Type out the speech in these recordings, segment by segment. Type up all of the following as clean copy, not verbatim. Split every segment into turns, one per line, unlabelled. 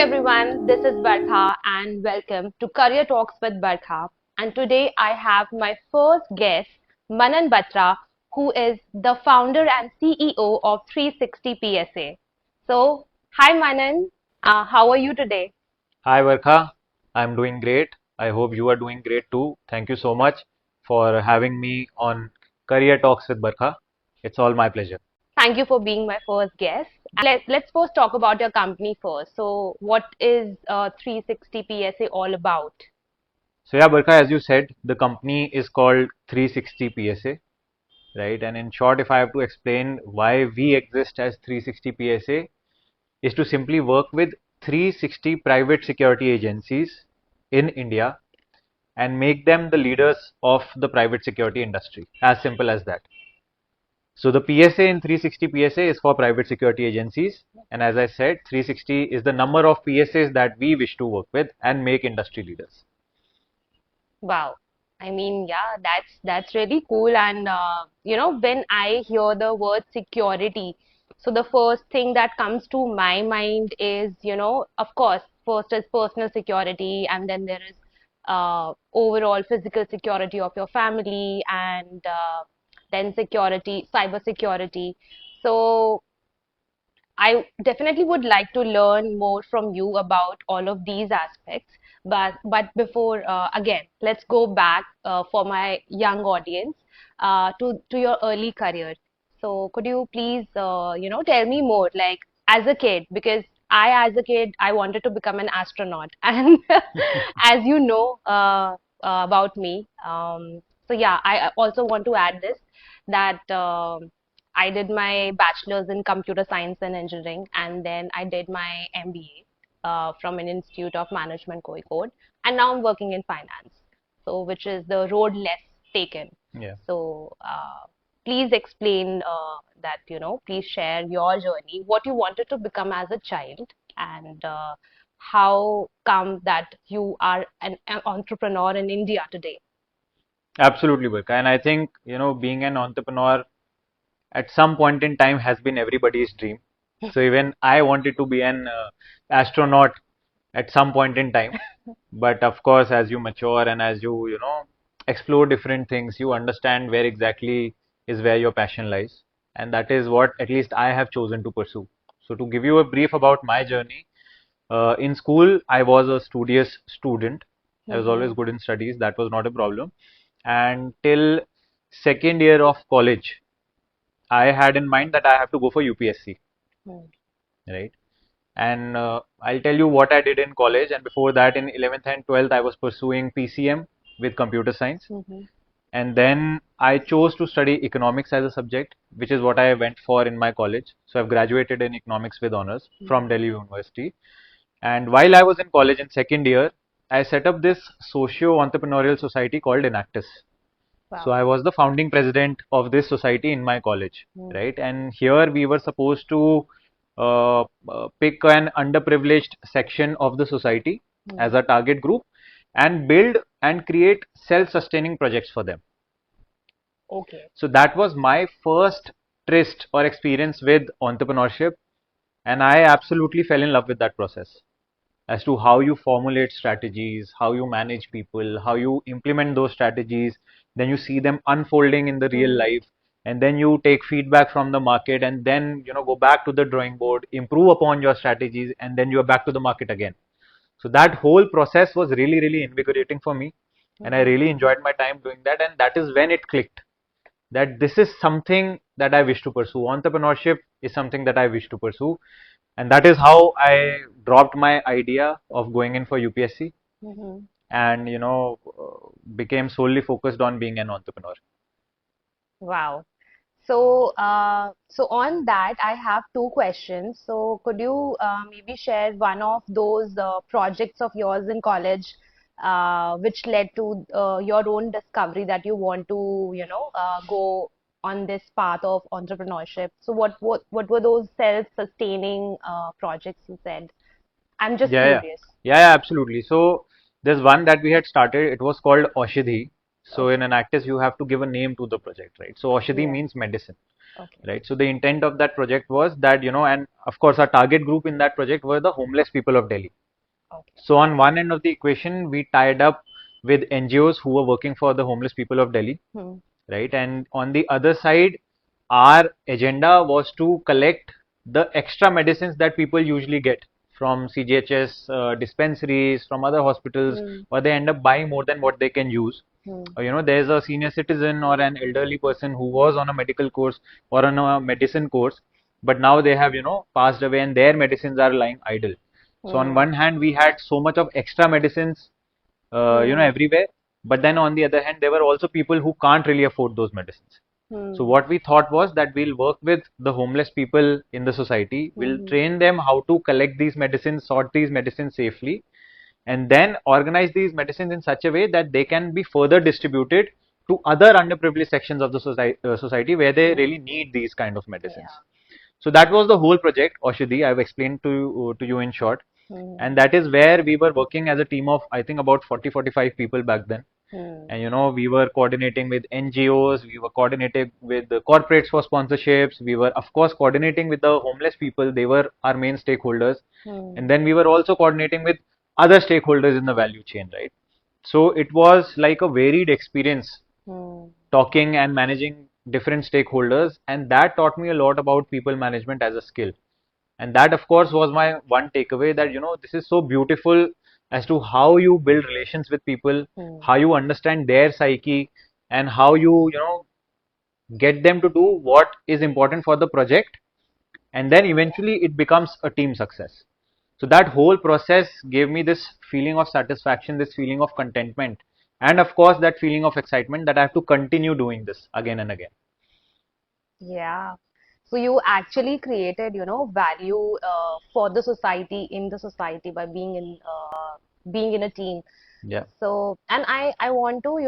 everyone, this is Barkha and welcome to Career Talks with Barkha. And today I have my first guest, Manan Batra, who is the founder and CEO of 360 PSA. So, hi Manan, how are you today?
Hi Barkha, I'm doing great. I hope you are doing great too. Thank you so much for having me on Career Talks with Barkha. It's all my pleasure.
Thank you for being my first guest. And let's first talk about your company first. So, what is 360 PSA all about?
So yeah, Barkha, as you said, the company is called 360 PSA, right? And in short, if I have to explain why we exist as 360 PSA, is to simply work with 360 private security agencies in India and make them the leaders of the private security industry. As simple as that. So the PSA in 360 PSA is for private security agencies, and as I said, 360 is the number of PSAs that we wish to work with and make industry leaders.
Wow. I mean, yeah, that's really cool. And when I hear the word security, so the first thing that comes to my mind is, of course, first is personal security, and then there is overall physical security of your family, and then security, cyber security. So I definitely would like to learn more from you about all of these aspects. But before again, let's go back for my young audience to your early career. So could you please tell me more like as a kid, because I as a kid I wanted to become an astronaut and as you know about me, so yeah, I also want to add this that I did my bachelor's in computer science and engineering, and then I did my MBA from an Institute of Management Kozhikode, and now I'm working in finance, so which is the road less taken.
Yeah,
So please explain that, please share your journey, what you wanted to become as a child, and how come that you are an entrepreneur in India today.
absolutely, Barka. And I think, being an entrepreneur at some point in time has been everybody's dream. So even I wanted to be an astronaut at some point in time. But of course, as you mature and as you explore different things, you understand where exactly is where your passion lies. And that is what at least I have chosen to pursue. So to give you a brief about my journey, in school, I was a studious student. I was always
Mhm.
good in studies. That was not a problem. And till second year of college, I had in mind that I have to go for UPSC,
Mhm.
right? And I'll tell you what I did in college. And before that, in 11th and 12th, I was pursuing PCM with computer science.
Mhm.
And then I chose to study economics as a subject, which is what I went for in my college. So I've graduated in economics with honors from
Mhm.
Delhi University. And while I was in college in second year, I set up this socio-entrepreneurial society called Enactus. So
Wow.
I was the founding president of this society in my college,
Mhm.
right? And here we were supposed to pick an underprivileged section of the society as
Mhm.
a target group and build and create self-sustaining projects for them.
Okay.
So that was my first tryst or experience with entrepreneurship, and I absolutely fell in love with that process as to how you formulate strategies, how you manage people, how you implement those strategies, then you see them unfolding in the real
Mhm.
life, and then you take feedback from the market, and then go back to the drawing board, improve upon your strategies, and then you are back to the market again. So that whole process was really, really invigorating for me, and I
Mhm.
really enjoyed my time doing that, and that is when it clicked that this is something that I wish to pursue. Entrepreneurship is something that I wish to pursue, and that is how I dropped my idea of going in for UPSC
Mhm.
and became solely focused on being an entrepreneur.
Wow. So on that, I have two questions. So, could you maybe share one of those projects of yours in college, which led to your own discovery that you want to, go on this path of entrepreneurship? So, what were those self-sustaining projects you said? I'm just
Yeah, yeah,
curious.
yeah, yeah, absolutely. So there's one that we had started. It was called Oshidhi. So in Enactus, you have to give a name to the project, right? So Aushadhi
Yeah.
means medicine,
Okay.
right? So the intent of that project was that, and of course, our target group in that project were the homeless people of Delhi.
Okay.
So on one end of the equation, we tied up with NGOs who were working for the homeless people of Delhi,
Hmm.
right? And on the other side, our agenda was to collect the extra medicines that people usually get from CGHS dispensaries, from other hospitals,
Hmm.
or they end up buying more than what they can use.
Hmm.
Or, there's a senior citizen or an elderly person who was on a medical course or on a medicine course, but now they have, passed away and their medicines are lying idle. So on
Hmm.
one hand, we had so much of extra medicines,
Hmm.
everywhere. But then on the other hand, there were also people who can't really afford those medicines. So
Hmm.
what we thought was that we'll work with the homeless people in the society. We'll
Hmm.
train them how to collect these medicines, sort these medicines safely, and then organize these medicines in such a way that they can be further distributed to other underprivileged sections of the society where they
Hmm.
really need these kind of medicines.
Yeah.
So that was the whole project, Aushadhi. I've explained to you in short.
Hmm.
And that is where we were working as a team of, I think, about 40-45 people back then.
Hmm.
And we were coordinating with NGOs, we were coordinating with the corporates for sponsorships, we were of course coordinating with the homeless people, they were our main stakeholders.
Hmm.
And then we were also coordinating with other stakeholders in the value chain, right? So it was like a varied experience,
Hmm.
talking and managing different stakeholders, and that taught me a lot about people management as a skill. And that of course was my one takeaway, that this is so beautiful as to how you build relations with people,
Hmm.
how you understand their psyche, and how you get them to do what is important for the project, and then eventually it becomes a team success. So that whole process gave me this feeling of satisfaction, this feeling of contentment, and of course that feeling of excitement that I have to continue doing this again and again.
Yeah. So you actually created, value for the society, in the society, by being in a team.
Yeah.
So, and I want to,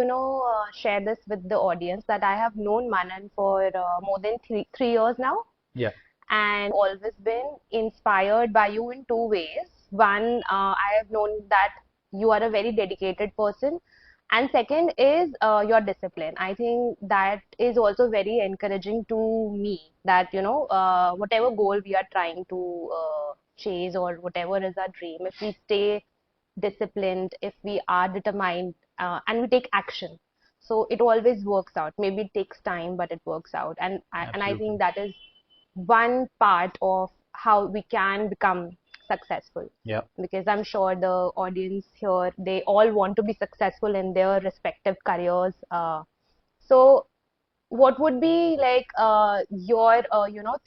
share this with the audience, that I have known Manan for more than three years now,
Yeah.
and always been inspired by you in two ways. One, I have known that you are a very dedicated person, and second is your discipline. I think that is also very encouraging to me, that whatever goal we are trying to chase, or whatever is our dream, if we stay disciplined, if we are determined, and we take action, so it always works out. Maybe it takes time, but it works out. And I
Absolutely.
think that is one part of how we can become successful,
Yeah.
because I'm sure the audience here, they all want to be successful in their respective careers. So what would be like your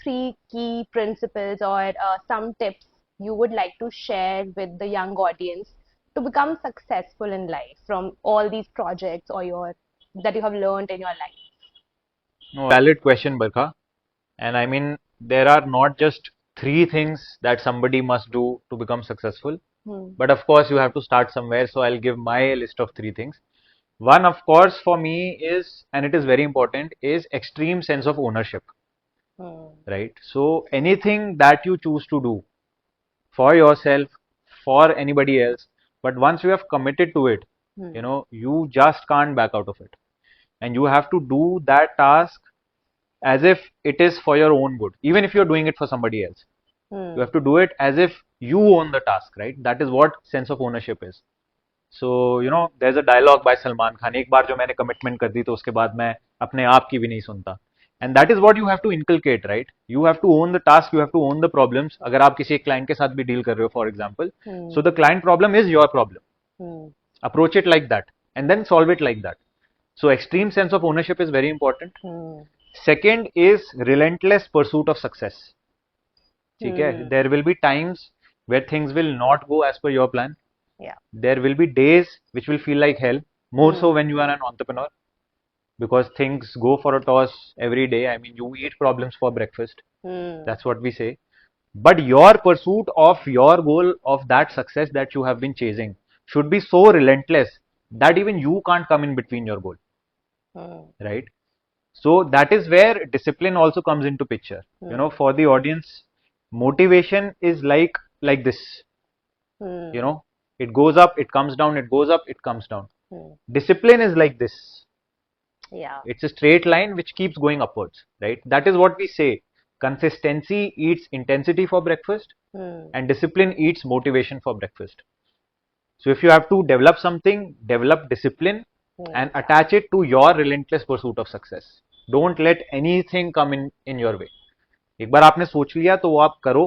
three key principles, or some tips you would like to share with the young audience to become successful in life, from all these projects, or your that you have learned in your life?
No, valid question, Barkha. And I mean, there are not just three things that somebody must do to become successful,
Hmm.
but of course, you have to start somewhere. So, I'll give my list of three things. One, of course, for me is, and it is very important, is extreme sense of ownership,
Hmm.
right? So, anything that you choose to do for yourself, for anybody else, but once you have committed to it,
Hmm.
you just can't back out of it. And you have to do that task as if it is for your own good, even if you're doing it for somebody else. You
Hmm.
have to do it as if you own the task, right? That is what sense of ownership is. So, there's a dialogue by Salman Khan, एक बार जो मैंने commitment कर दी तो उसके बाद मैं अपने आप की भी नहीं सुनता. And that is what you have to inculcate, right? You have to own the task, you have to own the problems. अगर आप किसी एक client के साथ भी deal कर रहे हो, for example, so
Hmm.
the client problem is your problem.
Hmm.
Approach it like that and then solve it like that. So extreme sense of ownership is very important.
Hmm.
Second is relentless pursuit of success. ठीक है?
Hmm.
There will be times where things will not go as per your plan.
Yeah.
There will be days which will feel like hell, more so
Hmm.
when you are an entrepreneur, because things go for a toss every day. I mean, you eat problems for breakfast.
Hmm.
That's what we say. But your pursuit of your goal, of that success that you have been chasing, should be so relentless that even you can't come in between your goal,
Hmm.
right? So that is where discipline also comes into picture.
Hmm.
For the audience, motivation is like this.
Hmm.
It goes up, it comes down, it goes up, it comes down. Discipline is like this.
Yeah.
It's a straight line which keeps going upwards, right? That is what we say. Consistency eats intensity for breakfast, and discipline eats motivation for breakfast. So if you have to develop something, develop discipline and attach it to your relentless pursuit of success. Don't let anything come in your way. एक बार आपने सोच लिया तो वो आप करो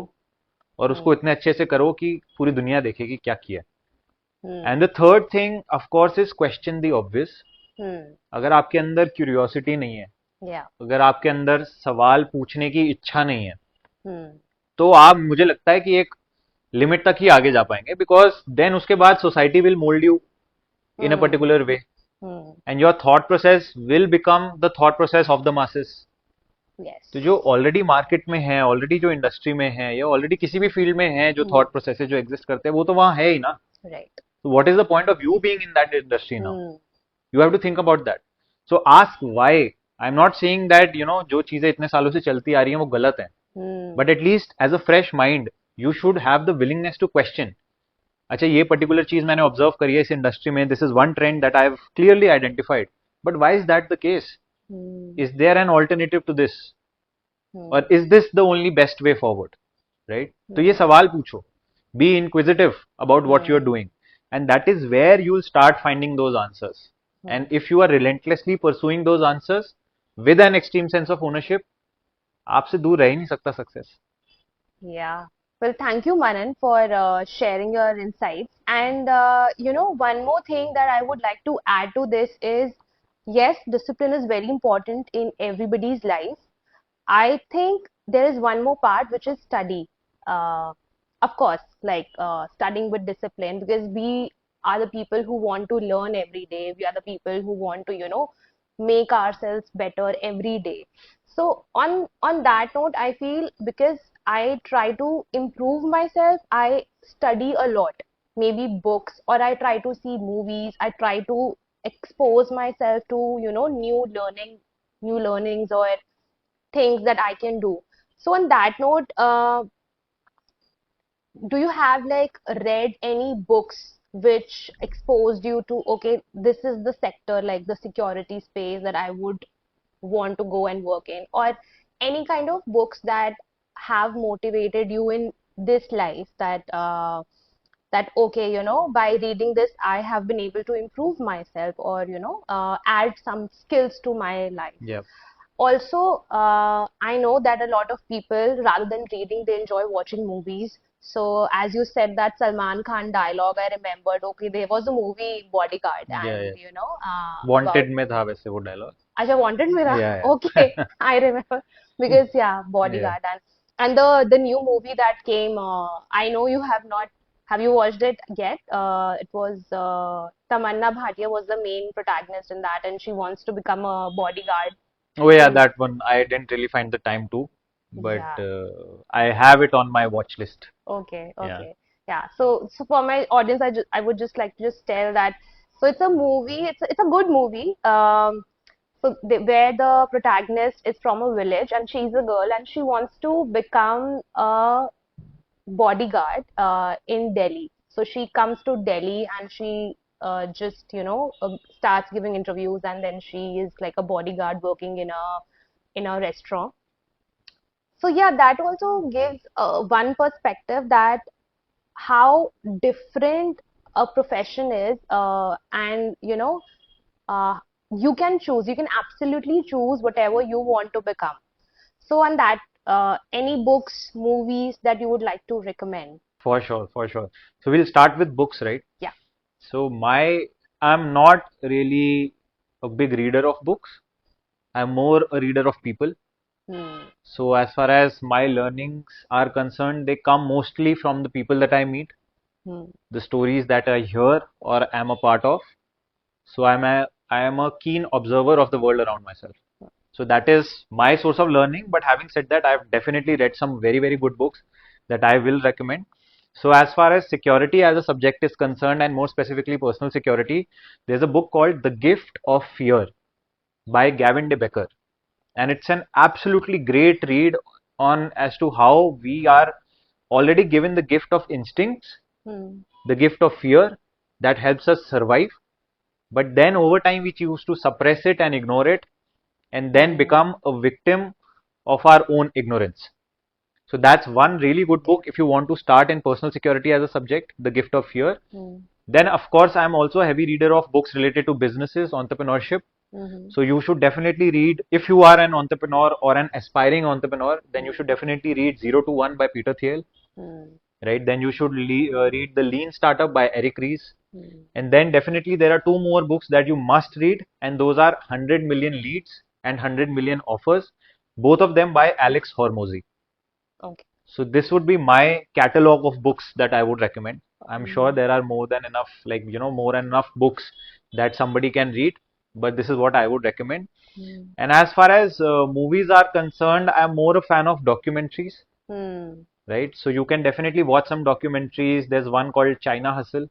और उसको इतने अच्छे से करो कि पूरी दुनिया देखे कि क्या किया. And the third thing of course is question the obvious. अगर आपके अंदर क्यूरियोसिटी नहीं है, अगर आपके अंदर सवाल पूछने की इच्छा नहीं है, तो आप, मुझे लगता है कि एक लिमिट तक ही आगे जा पाएंगे, बिकॉज देन उसके बाद society will mould you in a particular way and your thought process will become the thought process of the masses. तो जो ऑलरेडी मार्केट में है, ऑलरेडी जो इंडस्ट्री में है, या ऑलरेडी किसी भी फील्ड में है, जो थॉट प्रोसेस जो एग्जिस्ट करते हैं, वो तो वहां है ही ना. So what is the point of you being in that industry now? You have to think about that. So ask why. I'm not saying that जो चीजें इतने सालों से चलती आ रही हैं वो गलत है, but at least as a fresh mind you should have the willingness to question. अच्छा, ये पर्टिकुलर चीज मैंने ऑब्जर्व करी है इस इंडस्ट्री में, this is one trend that I have clearly identified, but why is that the case? Is there an alternative to this, or is this the only best way forward, right? तो ये सवाल पूछो, be inquisitive about what you are doing, and that is where you'll start finding those answers. And if you are relentlessly pursuing those answers with an extreme sense of ownership, आपसे दूर रह ही नहीं सकता success.
Yeah. Well, thank you, Manan, for sharing your insights. And one more thing that I would like to add to this is, yes, discipline is very important in everybody's life. I think there is one more part, which is study. Of course, like studying with discipline, because we are the people who want to learn every day. We are the people who want to, make ourselves better every day. So on that note, I feel, because I try to improve myself, I study a lot, maybe books, or I try to see movies. I try to expose myself to new learnings or things that I can do. So on that note, do you have like read any books which exposed you to, okay, this is the sector, like the security space that I would want to go and work in, or any kind of books that have motivated you in this life, that okay, by reading this I have been able to improve myself, or add some skills to my life.
Yeah.
Also, I know that a lot of people, rather than reading, they enjoy watching movies. So, as you said, that Salman Khan dialogue, I remembered, okay, there was a movie Bodyguard, and
Wanted में था वैसे वो dialogue.
अच्छा, Wanted में था?
Yeah.
Okay, I remember, because yeah, Bodyguard. And the new movie that came, I know you have not, have you watched it yet? It was Tamanna Bhatia was the main protagonist in that, and she wants to become a bodyguard.
Oh yeah, that one I didn't really find the time to, but I have it on my watch list.
Okay, okay. Yeah. So for my audience, I would just like to just tell that, so it's a movie, it's a good movie. Where the protagonist is from a village, and she's a girl, and she wants to become a bodyguard in Delhi. So she comes to Delhi, and she just starts giving interviews, and then she is like a bodyguard working in a restaurant. So yeah, that also gives one perspective, that how different a profession is, and uh, you can choose, you can absolutely choose whatever you want to become. So on that, any books, movies that you would like to recommend?
For sure, for sure. So we'll start with books, right?
Yeah.
So I'm not really a big reader of books. I'm more a reader of people. So as far as my learnings are concerned, they come mostly from the people that I meet, the stories that I hear or am a part of. So I am a keen observer of the world around myself. So that is my source of learning. But having said that, I've definitely read some very, very good books that I will recommend. So as far as security as a subject is concerned, and more specifically personal security, there's a book called The Gift of Fear by Gavin de Becker. And it's an absolutely great read on as to how we are already given the gift of instincts, the gift of fear that helps us survive. but then over time we choose to suppress it and ignore it, and then become a victim of our own ignorance. So that's one really good book if you want to start in personal security as a subject, The Gift of Fear. Then, of course, I'm also a heavy reader of books related to businesses, entrepreneurship. So you should definitely read, if you are an entrepreneur or an aspiring entrepreneur, then you should definitely read 0 to 1 by Peter Thiel, right? Then you should read The Lean Startup by Eric Ries. And then definitely there are two more books that you must read, and those are 100 Million Leads and 100 Million Offers, both of them by Alex Hormozy.
Okay.
So this would be my catalog of books that I would recommend. I'm sure there are more than enough, like, more than enough books that somebody can read, but this is what I would recommend. And as far as movies are concerned, I'm more a fan of documentaries, right? So you can definitely watch some documentaries. There's one called China Hustle.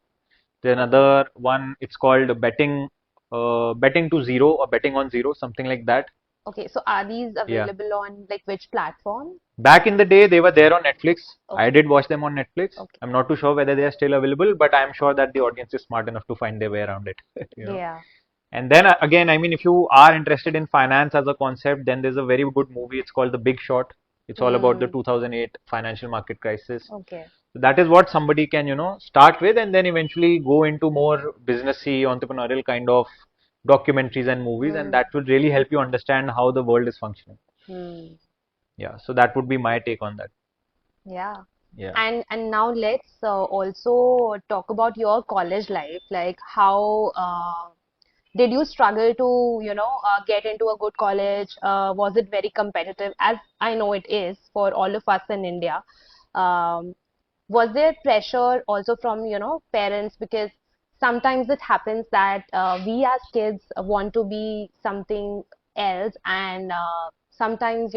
There's another one, it's called Betting to Zero or Betting on Zero, something like that.
Okay, so are these
Yeah.
available on like which platform?
Back in the day, they were there on Netflix. I
Okay.
did watch them on Netflix.
Okay.
I'm not too sure whether they are still available, but I'm sure that the audience is smart enough to find their way around it.
Yeah.
And then again, I mean, if you are interested in finance as a concept, then there's a very good movie. It's called The Big Short. It's all about the 2008 financial market crisis.
Okay.
So that is what somebody can, start with, and then eventually go into more businessy, entrepreneurial kind of documentaries and movies, and that will really help you understand how the world is functioning. Yeah, so that would be my take on that.
Yeah.
Yeah.
And now let's also talk about your college life. Like how did you struggle to, get into a good college? Was it very competitive? As I know it is for all of us in India. Um, was there pressure also from, parents? Because sometimes it happens that we as kids want to be something else, and sometimes,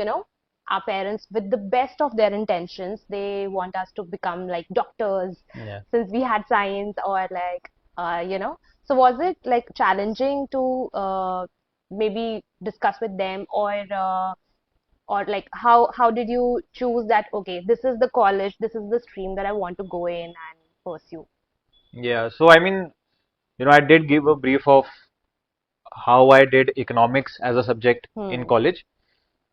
our parents, with the best of their intentions, they want us to become like doctors,
Yeah.
since we had science, or like, so was it like challenging to maybe discuss with them, or like how did you choose that, okay, this is the college, this is the stream that I want to go in and pursue?
Yeah. So I mean, I did give a brief of how I did economics as a subject in college.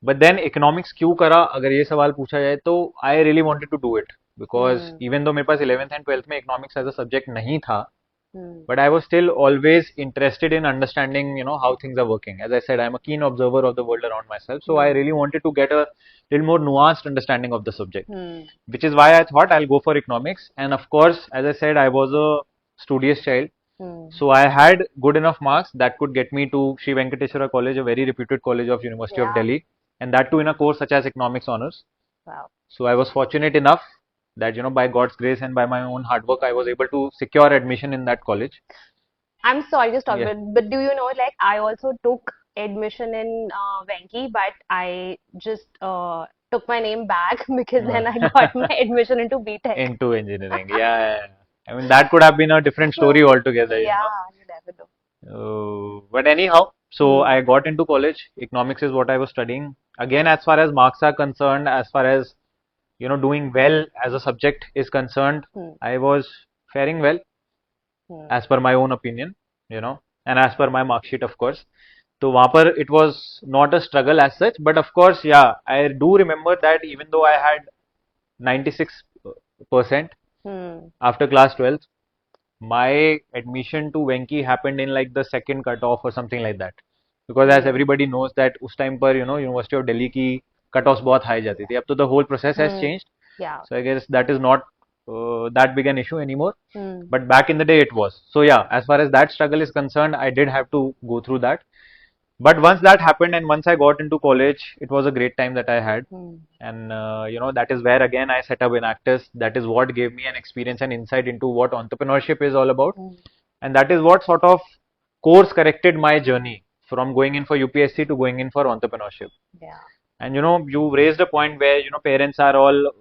But then economics क्यों करा अगर ये सवाल पूछा जाए तो I really wanted to do it because even though मेरे पास 11th and 12th में economics as a subject नहीं था, but I was still always interested in understanding, how things are working. As I said, I'm a keen observer of the world around myself, so I really wanted to get a little more nuanced understanding of the subject, which is why I thought I'll go for economics. And of course, as I said, I was a studious child. So I had good enough marks that could get me to Sri Venkateswara College, a very reputed college of University of
Yeah.
Delhi, and that too in a course such as economics honors.
Wow.
So I was fortunate enough that, by God's grace and by my own hard work, I was able to secure admission in that college.
I'm sorry to stop,
Yeah.
but do you know, like, I also took admission in Venki, but I just took my name back because then I got my admission into BTech.
Into engineering. Yeah. I mean, that could have been a different story altogether,
Yeah, you never know.
But anyhow, so I got into college. Economics is what I was studying. Again, as far as marks are concerned, as far as, doing well as a subject is concerned, I was faring well as per my own opinion, and as per my mark sheet, of course. So वहाँ पर it was not a struggle as such, but of course, yeah, I do remember that even though I had 96% after class 12th, my admission to Venki happened in like the second cutoff or something like that. Because as everybody knows that उस time पर, University of Delhi की cutoffs बहुत high जाती थी. अब तो the whole process has changed.
Yeah.
So I guess that is not that big an issue anymore. But back in the day it was. So yeah, as far as that struggle is concerned, I did have to go through that. But once that happened and once I got into college, it was a great time that I had. And, that is where again I set up Enactus. That is what gave me an experience and insight into what entrepreneurship is all about. And that is what sort of course corrected my journey from going in for UPSC to going in for entrepreneurship.
Yeah.
And, you raised a point where, parents are all,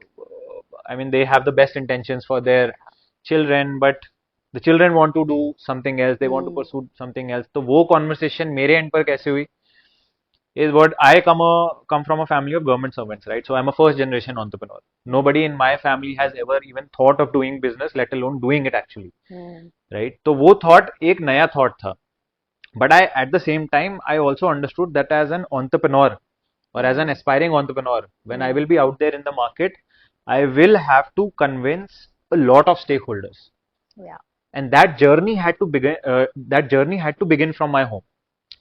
I mean, they have the best intentions for their children, but the children want to do something else, they want to pursue something else. So वो conversation मेरे end पर कैसे हुई is what I come from a family of government servants, right? So I'm a first generation entrepreneur. Nobody in my family has ever even thought of doing business, let alone doing it actually, right? तो वो thought एक नया thought था. But at the same time, I also understood that as an entrepreneur or as an aspiring entrepreneur, when I will be out there in the market, I will have to convince a lot of stakeholders.
Yeah.
And that journey had to begin. That journey had to begin from my home.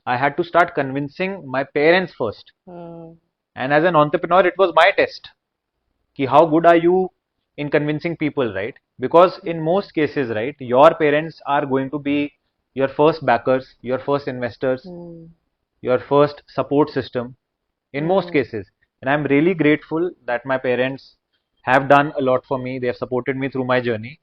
I had to start convincing my parents first. And as an entrepreneur, it was my test. Ki how good are you in convincing people, right? Because in most cases, right, your parents are going to be your first backers, your first investors, your first support system in most cases. And I'm really grateful that my parents have done a lot for me. They have supported me through my journey,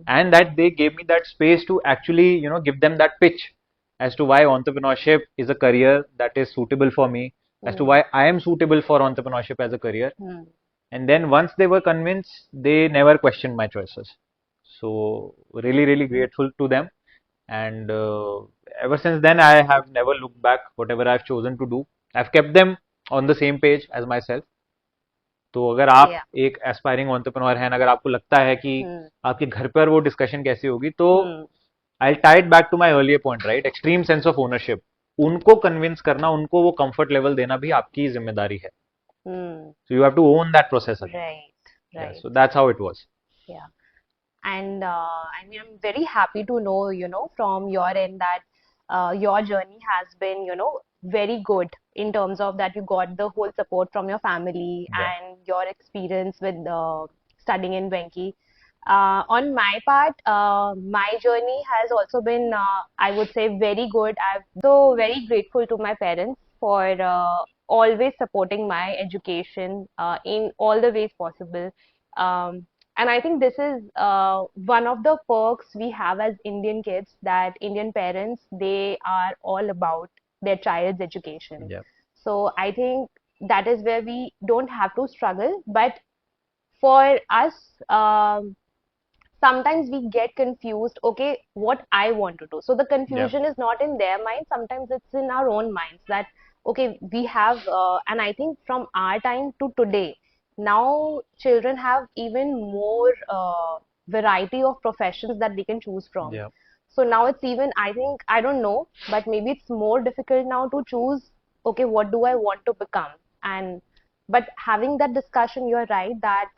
and that they gave me that space to actually, give them that pitch as to why entrepreneurship is a career that is suitable for me, as to why I am suitable for entrepreneurship as a career. And then once they were convinced, they never questioned my choices. So really, really grateful to them. And ever since then, I have never looked back. Whatever I've chosen to do, I've kept them on the same page as myself. तो अगर आप
Yeah.
एक aspiring entrepreneur हैं, अगर आपको लगता है कि आपके घर पर वो डिस्कशन कैसी होगी, तो I tie it back to my earlier point, right? Extreme sense of ownership. उनको कन्विंस करना, उनको वो कंफर्ट लेवल देना भी आपकी जिम्मेदारी है. So you have to own that process again.
Right,
Yeah,
right.
so that's how it was.
Yeah. And I mean, I'm very happy to know, from your end that your journey has been, very good in terms of that you got the whole support from your family
Yeah.
and your experience with studying in Venki. On my part, my journey has also been, I would say, very good. I'm so very grateful to my parents for always supporting my education in all the ways possible. And I think this is one of the perks we have as Indian kids, that Indian parents, they are all about their child's education.
Yeah.
So I think that is where we don't have to struggle. But for us, sometimes we get confused, okay, what I want to do. So the confusion is not in their mind, sometimes it's in our own minds that, okay, we have, and I think from our time to today, now children have even more variety of professions that they can choose from.
Yeah.
So now it's even, I think, I don't know, but maybe it's more difficult now to choose, okay, what do I want to become? And but having that discussion, you're right that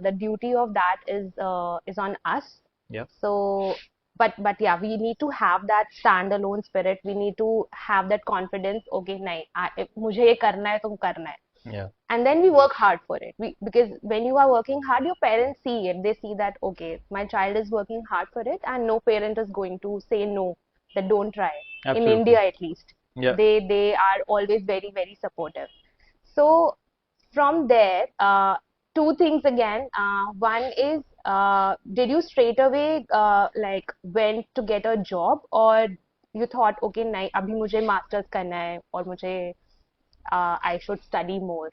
the duty of that is on us.
Yeah.
So, but yeah, we need to have that standalone spirit. We need to have that confidence. Okay, नहीं, मुझे ये करना है, तुम करना है.
Yeah.
And then we work hard for it. Because when you are working hard, your parents see it. They see that, okay, my child is working hard for it, and no parent is going to say no, that don't try.
Absolutely.
In India, at least,
Yeah.
they are always very, very supportive. So from there, two things again. One is, did you straight away like went to get a job, or you thought, okay, नहीं, अभी मुझे masters करना है और मुझे I should study more?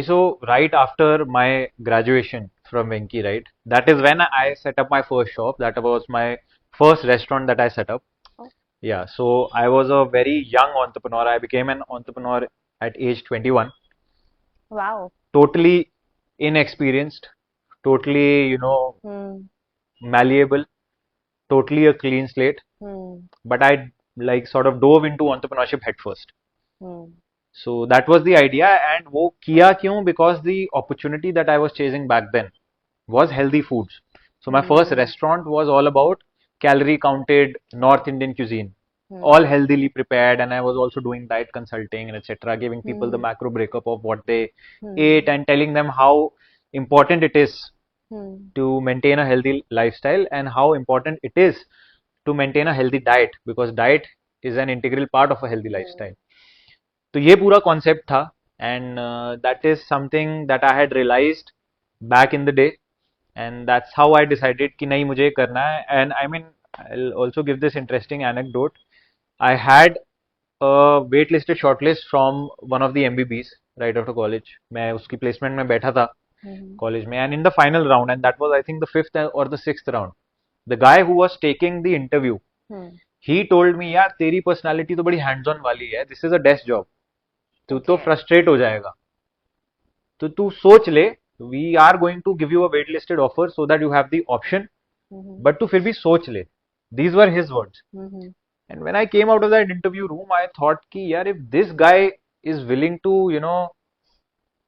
So right after my graduation from Venki, right, that is when I set up my first shop. That was my first restaurant that I set up.
Oh.
Yeah, so I was a very young entrepreneur. I became an entrepreneur at age 21.
Wow.
Totally inexperienced, totally, malleable, totally a clean slate. But I like sort of dove into entrepreneurship head first. So that was the idea, and वो किया क्यों? Because the opportunity that I was chasing back then was healthy foods. So my first restaurant was all about calorie counted North Indian cuisine, all healthily prepared, and I was also doing diet consulting and etc., giving people the macro breakup of what they ate and telling them how important it is to maintain a healthy lifestyle and how important it is to maintain a healthy diet, because diet is an integral part of a healthy lifestyle. तो ये पूरा concept था, and that is something that I had realised back in the day, and that's how I decided कि नहीं मुझे करना है. And I mean I will also give this interesting anecdote. I had wait listed shortlist from one of the MBBs right after college. मैं उसकी placement में बैठा था कॉलेज में, and in the final round, and that was I think the fifth और the sixth round, the guy who was taking the interview, he told me, यार तेरी personality तो बड़ी हैंड्स ऑन वाली है, this is a desk job, तू तो frustrate हो जाएगा, तो तू सोच ले, we are going to give you a waitlisted offer so that you have the option, but तू फिर भी सोच ले. These were his words. And when I came out of that interview room, I thought कि यार, if this guy is willing to,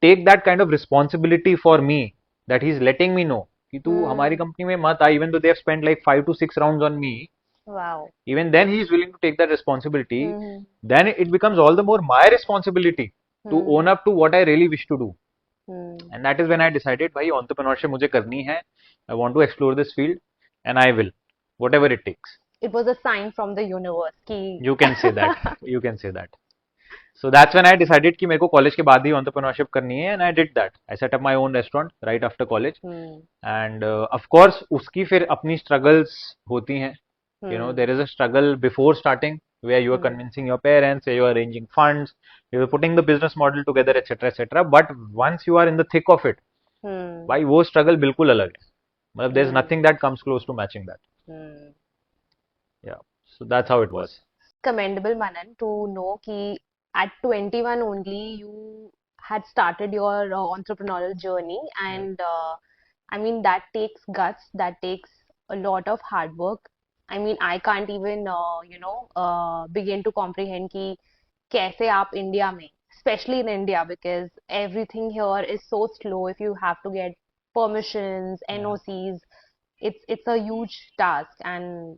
take that kind of responsibility for me, that he's letting me know कि तू हमारी
Hmm.
Company में मत आ, even though they have spent like 5 to 6 rounds on me,
Wow.
even then he is willing to take that responsibility,
Hmm.
then it becomes all the more my responsibility to own
Hmm.
up to what I really wish to do.
Hmm.
And that is when I decided, भाई entrepreneurship मुझे करनी है, I want to explore this field, and I will, whatever it takes.
It was a sign from the universe कि
You can say that. You can say that. So that's when I decided कि मेरे को college के बाद ही entrepreneurship करनी है, and I did that. I set up my own restaurant right after college,
Hmm.
and of course उसकी फिर अपनी struggles होती हैं.
Hmm.
There is a struggle before starting where you are
Hmm.
convincing your parents, where you are arranging funds, you are putting the business model together, etc., etc. But once you are in the thick of it,
Hmm.
भाई वो struggle बिल्कुल अलग है. मतलब there's
Hmm.
nothing that comes close to matching that.
Hmm.
Yeah. So that's how it was.
Commendable, Manan, to know कि at 21 only you had started your entrepreneurial journey,
Yeah.
and I mean that takes guts, that takes a lot of hard work. I mean I can't even begin to comprehend कि कैसे आप India में, especially in India, because everything here is so slow. If you have to get permissions,
Yeah.
NOCs, it's a huge task. And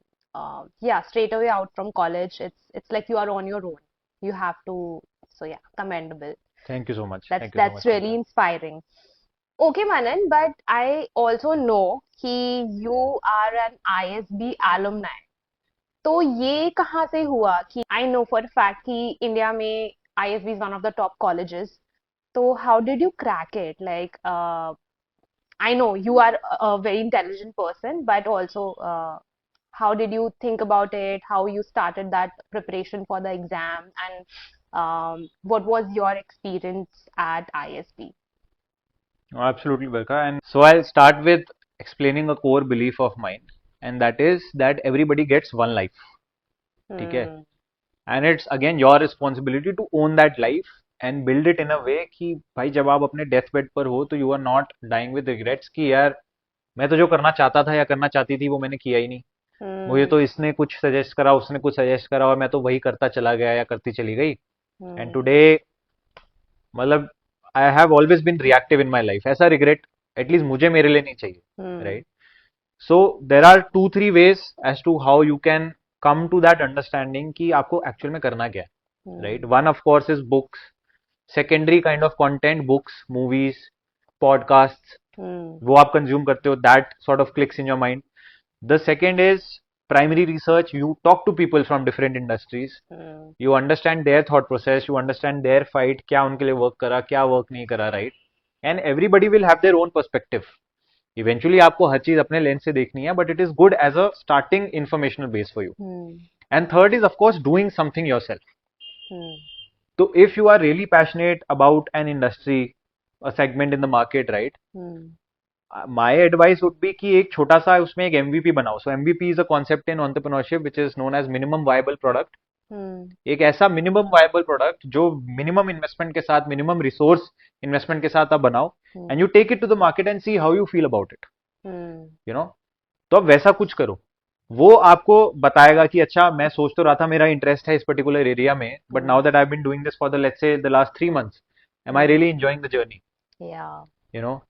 yeah, straight away out from college, it's like you are on your own. You have to, so yeah, commendable.
Thank you so much.
That's
Thank you so
that's
much,
really
Barkha.
inspiring. Okay, Manan, but I also know कि you are an ISB alumni. तो ये कहाँ से हुआ कि I know for a fact कि India में ISB is one of the top colleges. So how did you crack it? Like, I know you are a very intelligent person, but also, how did you think about it? How you started that preparation for the exam, and what was your experience at ISB?
Oh, absolutely, Barkha. And so I'll start with explaining a core belief of mine, and that is that everybody gets one life. ठीक है?
Hmm.
And it's again your responsibility to own that life and build it in a way कि भाई जब आप अपने death bed पर हो तो you are not dying with regrets कि यार मैं तो जो करना चाहता था या करना चाहती थी वो मैंने किया ही नहीं. मुझे
Hmm.
तो इसने कुछ सजेस्ट करा, उसने कुछ सजेस्ट करा, और मैं तो वही करता चला गया या करती चली गई. And
Hmm.
टुडे मतलब I have always been reactive in my life. ऐसा रिग्रेट एटलीस्ट मुझे मेरे लिए नहीं चाहिए.
Hmm.
Right. So there are 2-3 ways as to how you can come to that understanding कि आपको एक्चुअल में करना क्या है. Right.
Hmm.
One of course is books. Secondary kind of content, books, movies, podcast,
Hmm.
वो आप consume करते हो, that sort of clicks in your mind. The second is primary research. You talk to people from different industries.
Hmm.
You understand their thought process. You understand their fight. क्या उनके लिए work करा, क्या work नहीं करा, right? And everybody will have their own perspective. Eventually आपको हर चीज अपने लेंस से देखनी है, but it is good as a starting informational base for you.
Hmm.
And third is of course doing something yourself.
Hmm.
So if you are really passionate about an industry, a segment in the market, right?
Hmm.
My advice would be कि एक छोटा सा उसमें एक MVP बनाओ. So MVP is a concept in entrepreneurship which is known as minimum viable product.
Hmm.
एक ऐसा minimum viable product जो मिनिमम इन्वेस्टमेंट के साथ, मिनिमम रिसोर्स इन्वेस्टमेंट के साथ आप बनाओ, and
Hmm.
You take it to the market and see how you feel about it.
Hmm.
You know. तो अब वैसा कुछ करो. वो आपको बताएगा कि अच्छा मैं सोच तो रहा था मेरा इंटरेस्ट है इस पर्टिकुलर एरिया में, but
Hmm.
Now that I have been doing this for the let's say the last 3 months, am I
Hmm.
Really enjoying the journey.
Yeah.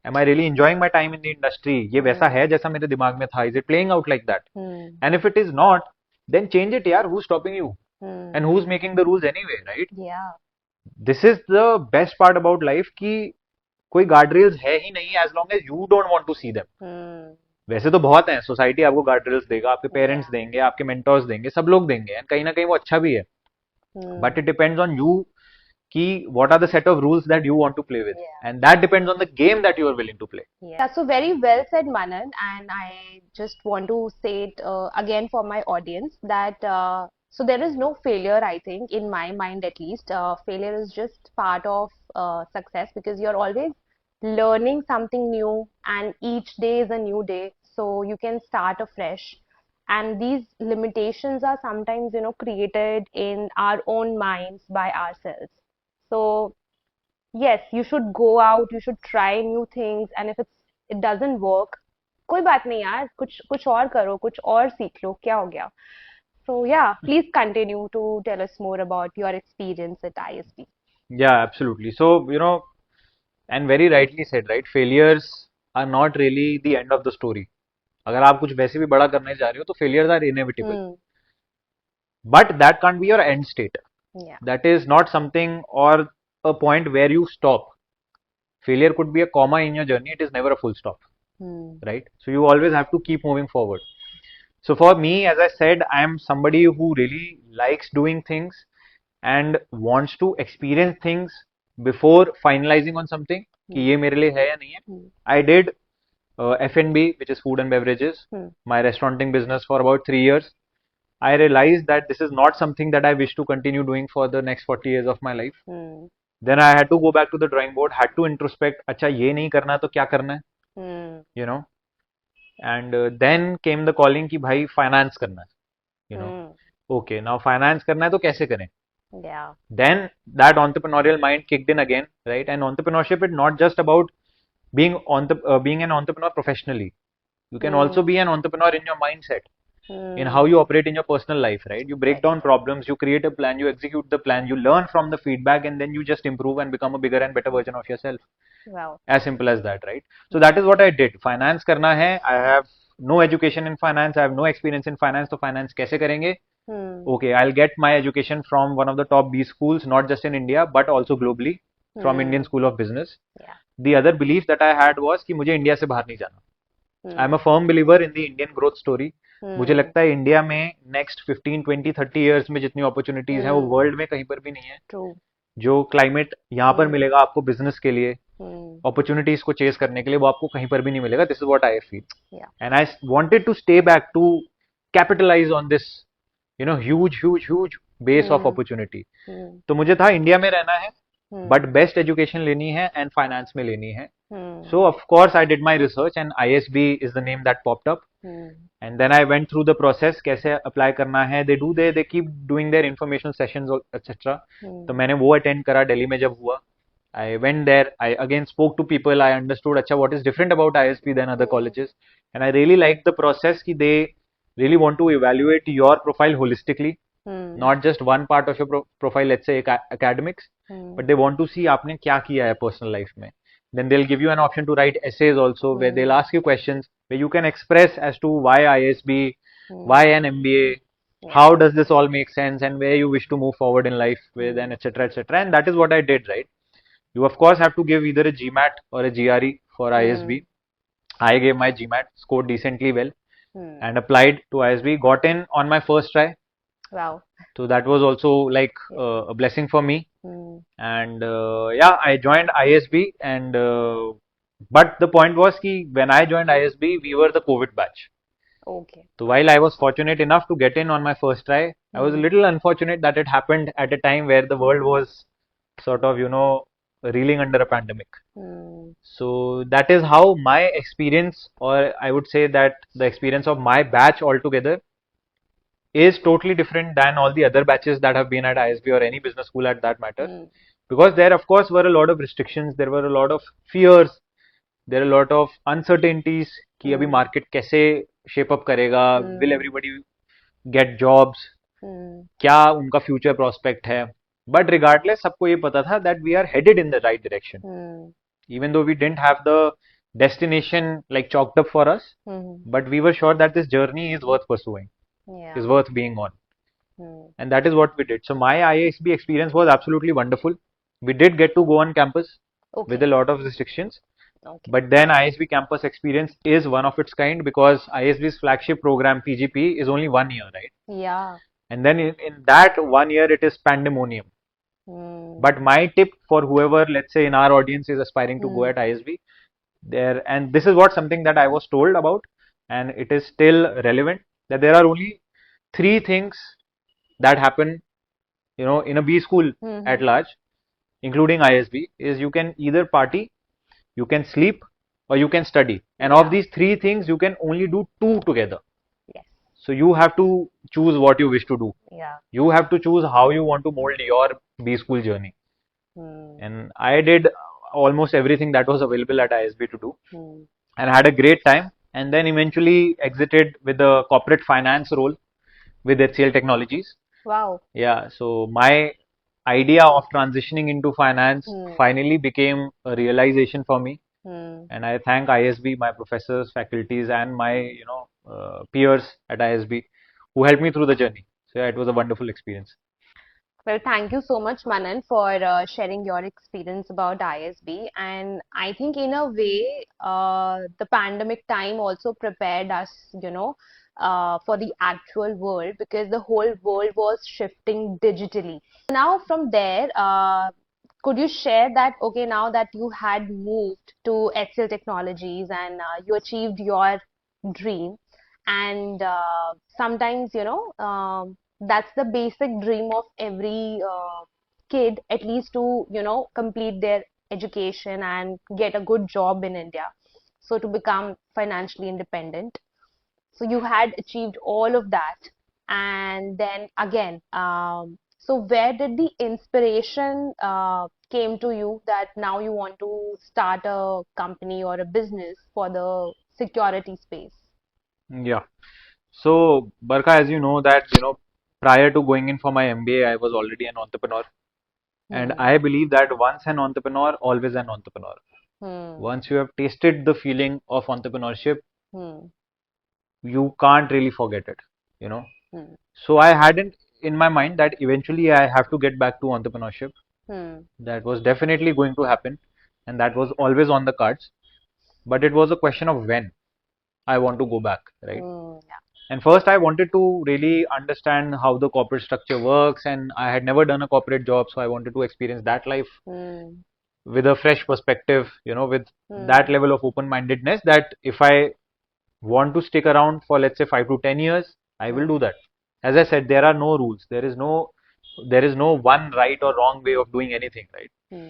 Am I really enjoying my time in the industry? ये वैसा
Hmm.
है जैसा मेरे दिमाग में था? Is it playing out like that?
Hmm.
And if it is not, then change it, यार. Who's stopping you?
Hmm.
And who's making the rules anyway, right?
Yeah.
This is the best part about life कि कोई guardrails है ही नहीं as long as you don't want to see them.
Hmm.
वैसे तो बहुत हैं. Society आपको guardrails देगा, आपके पेरेंट्स
Yeah.
देंगे, आपके मेंटर्स देंगे, सब लोग देंगे, एंड कहीं ना कहीं वो अच्छा भी है. But
Hmm.
It depends on you कि what are the set of rules that you want to play with,
Yeah.
and that depends on the game that you are willing to play.
Yeah, so very well said, Manan. And I just want to say it again for my audience that so there is no failure, I think, in my mind at least. Failure is just part of success because you're always learning something new, and each day is a new day. So you can start afresh. And these limitations are sometimes, created in our own minds by ourselves. So yes, you should go out, you should try new things, and if it doesn't work, कोई बात नहीं यार, कुछ कुछ और करो, कुछ और सीख लो, क्या हो गया. So yeah, please continue to tell us more about your experience at ISB.
Yeah, absolutely. So, and very rightly said, right? Failures are not really the end of the story. अगर आप कुछ वैसे भी बड़ा करने जा रहे हो तो failures are inevitable.
Hmm.
But that can't be your end state.
Yeah.
That is not something or a point where you stop. Failure could be a comma in your journey. It is never a full stop,
Hmm.
right? So you always have to keep moving forward. So for me, as I said, I am somebody who really likes doing things and wants to experience things before finalizing on something कि ये मेरे लिए है या नहीं है.
Hmm.
I did F&B, which is food and beverages,
Hmm.
my restauranting business for about 3 years. I realized that this is not something that I wish to continue doing for the next 40 years of my life.
Hmm.
Then I had to go back to the drawing board, had to introspect, अच्छा ये नहीं करना तो क्या करना है,
Hmm.
you know. And then came the calling कि भाई finance करना है, you know.
Hmm.
Okay, now finance करना है तो कैसे करें?
Yeah.
Then that entrepreneurial mind kicked in again, right? And entrepreneurship is not just about being an entrepreneur professionally. You can also
Hmm.
be an entrepreneur in your mindset, in how
Hmm.
you operate in your personal life, right? You break
Right.
down problems, you create a plan, you execute the plan, you learn from the feedback, and then you just improve and become a bigger and better version of yourself.
Wow.
As simple as that, right? So that is what I did. Finance करना है. I have no education in finance. I have no experience in finance. तो finance कैसे करेंगे?
Hmm.
Okay, I'll get my education from one of the top B schools, not just in India, but also globally, from Indian
Hmm.
School of Business.
Yeah.
The other belief that I had was कि मुझे India से बाहर नहीं जाना. I'm
Hmm.
a firm believer in the Indian growth story. मुझे
Hmm.
लगता है India में नेक्स्ट 15, 20, 30 इयर्स में जितनी अपॉर्चुनिटीज हैं वो
Hmm.
वर्ल्ड में कहीं पर भी नहीं है.
True.
जो क्लाइमेट यहाँ पर
Hmm.
मिलेगा आपको बिजनेस के लिए,
Hmm.
अपॉर्चुनिटीज को चेस करने के लिए, वो आपको कहीं पर भी नहीं मिलेगा. This is what I feel.
Yeah.
And I wanted to stay back to capitalise on this huge base of
Hmm.
Opportunity.
Hmm.
तो मुझे था इंडिया में रहना है,
Hmm.
बट बेस्ट एजुकेशन लेनी है एंड फाइनेंस में लेनी है.
Hmm.
So of course I did my research and ISB is the name that popped up.
Hmm.
And then I went through the process कैसे apply करना है. They keep doing their informational sessions etc.
Hmm.
तो मैंने वो attend करा दिल्ली में जब हुआ. I went there. I again spoke to people. I understood अच्छा what is different about ISB than other colleges. And I really liked the process कि they really want to evaluate your profile holistically.
Hmm.
Not just one part of your profile, let's say academics,
Hmm.
but they want to see आपने क्या किया है personal life में. Then they'll give you an option to write essays also, where they'll ask you questions where you can express as to why ISB,
Hmm.
why an MBA,
Yeah.
how does this all make sense, and where you wish to move forward in life with, and etc. etc. And that is what I did, right? You of course have to give either a GMAT or a GRE for ISB. I gave my GMAT, scored decently well,
Hmm.
and applied to ISB. Got in on my first try.
Wow.
So that was also like a blessing for me.
Hmm.
And yeah, I joined ISB, and but the point was कि when I joined ISB, we were the COVID batch.
Okay.
So while I was fortunate enough to get in on my first try, I was a little unfortunate that it happened at a time where the world was sort of reeling under a pandemic.
Hmm.
So that is how my experience, or I would say that the experience of my batch altogether is totally different than all the other batches that have been at ISB or any business school at that matter.
Hmm.
Because there of course were a lot of restrictions, there were a lot of fears, there are a lot of uncertainties कि अभी market कैसे shape up करेगा, will everybody get jobs,
Hmm.
क्या उनका future prospect है. But regardless सबको ये पता था that we are headed in the right direction.
Hmm.
Even though we didn't have the destination like chalked up for us,
Hmm.
but we were sure that this journey is worth pursuing,
Yeah.
is worth being on.
Hmm.
And that is what we did. So my ISB experience was absolutely wonderful. We did get to go on campus with
Okay.
a lot of restrictions,
Okay.
but then ISB campus experience is one of its kind because ISB's flagship program PGP is only 1 year, right?
Yeah.
And then in that 1 year it is pandemonium.
Hmm.
But my tip for whoever, let's say in our audience, is aspiring to go
Hmm.
at ISB, there, and this is what something that I was told about, and it is still relevant, that there are only three things that happen in a B school at large, including ISB, is you can either party, you can sleep, or you can study. And of
Yeah.
these three things, you can only do two together.
Yes.
So you have to choose what you wish to do.
Yeah.
You have to choose how you want to mold your B school journey.
Hmm.
And I did almost everything that was available at ISB to do,
Hmm.
and had a great time. And then eventually exited with a corporate finance role, with HCL Technologies.
Wow.
Yeah, so my idea of transitioning into finance
Hmm.
finally became a realization for me,
Hmm.
and I thank ISB, my professors, faculties, and my peers at ISB who helped me through the journey. So yeah, it was a wonderful experience.
Well, thank you so much, Manan, for sharing your experience about ISB. And I think, in a way, the pandemic time also prepared us, for the actual world, because the whole world was shifting digitally. Now, from there, could you share that, okay, now that you had moved to HCL Technologies and you achieved your dream, and sometimes, that's the basic dream of every kid, at least to, complete their education and get a good job in India. So to become financially independent. So you had achieved all of that. And then again, so where did the inspiration came to you that now you want to start a company or a business for the security space?
Yeah. So Barkha, as you know that prior to going in for my MBA, I was already an entrepreneur, and
Hmm.
I believe that once an entrepreneur, always an entrepreneur.
Hmm.
Once you have tasted the feeling of entrepreneurship,
Hmm.
you can't really forget it. You know.
Hmm.
So I hadn't in my mind that eventually I have to get back to entrepreneurship.
Hmm.
That was definitely going to happen, and that was always on the cards. But it was a question of when I want to go back, right?
Hmm. Yeah.
And first, I wanted to really understand how the corporate structure works, and I had never done a corporate job, so I wanted to experience that life
Hmm.
with a fresh perspective, with that
Hmm.
level of open-mindedness that if I want to stick around for let's say 5 to 10 years, I will
Hmm.
do that. As I said, there are no rules. There is no one right or wrong way of doing anything, right?
Hmm.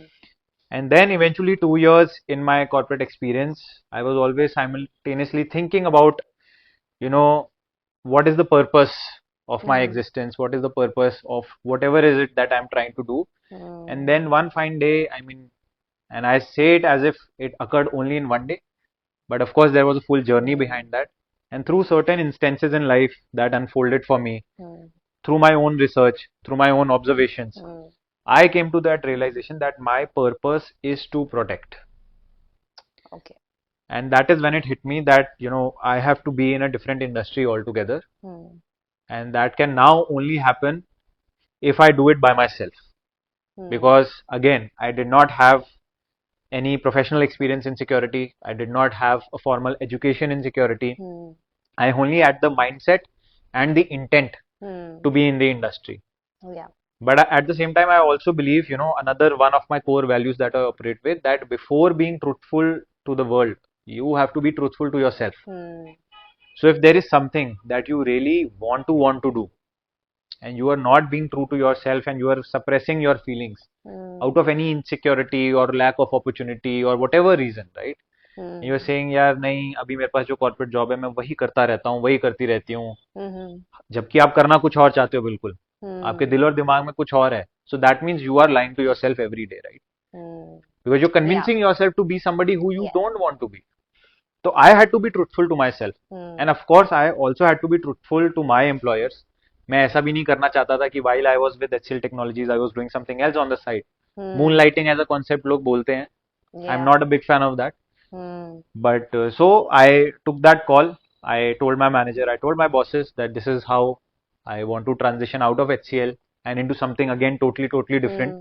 And then eventually 2 years in my corporate experience, I was always simultaneously thinking about, you know, what is the purpose of my
Hmm.
existence? What is the purpose of whatever is it that I'm trying to do? And
Hmm.
then one fine day, I mean, and I say it as if it occurred only in one day, but of course there was a full journey
Hmm.
behind that. And through certain instances in life that unfolded for me,
Hmm.
through my own research, through my own observations,
Hmm.
I came to that realization that my purpose is to protect.
Okay.
And that is when it hit me that, I have to be in a different industry altogether.
Hmm.
And that can now only happen if I do it by myself.
Hmm.
Because again, I did not have any professional experience in security. I did not have a formal education in security.
Hmm.
I only had the mindset and the intent
Hmm.
to be in the industry.
Oh, yeah.
But at the same time, I also believe, another one of my core values that I operate with, that before being truthful to the world, you have to be truthful to yourself.
Hmm.
So if there is something that you really want to do, and you are not being true to yourself and you are suppressing your feelings
Hmm.
out of any insecurity or lack of opportunity or whatever reason, right? You are
Hmm.
saying यार नहीं अभी मेरे पास जो corporate job है मैं वही करता रहता हूँ वही करती रहती हूँ
Hmm.
जबकि आप करना कुछ और चाहते हो बिल्कुल आपके
Hmm.
दिल और दिमाग में कुछ और है so that means you are lying to yourself every day, right?
Hmm.
Because you're
Yeah.
convincing yourself to be somebody who you
Yes.
don't want to be. So I had to be truthful to myself, and
Hmm.
of course I also had to be truthful to my employers. मैं ऐसा भी नहीं करना चाहता था कि while I was with HCL Technologies I was doing something else on the side.
Hmm.
Moonlighting as a concept लोग बोलते हैं. I'm
Yeah.
not a big fan of that.
Hmm.
But so I took that call. I told my manager, I told my bosses that this is how I want to transition out of HCL and into something again totally different.
Hmm.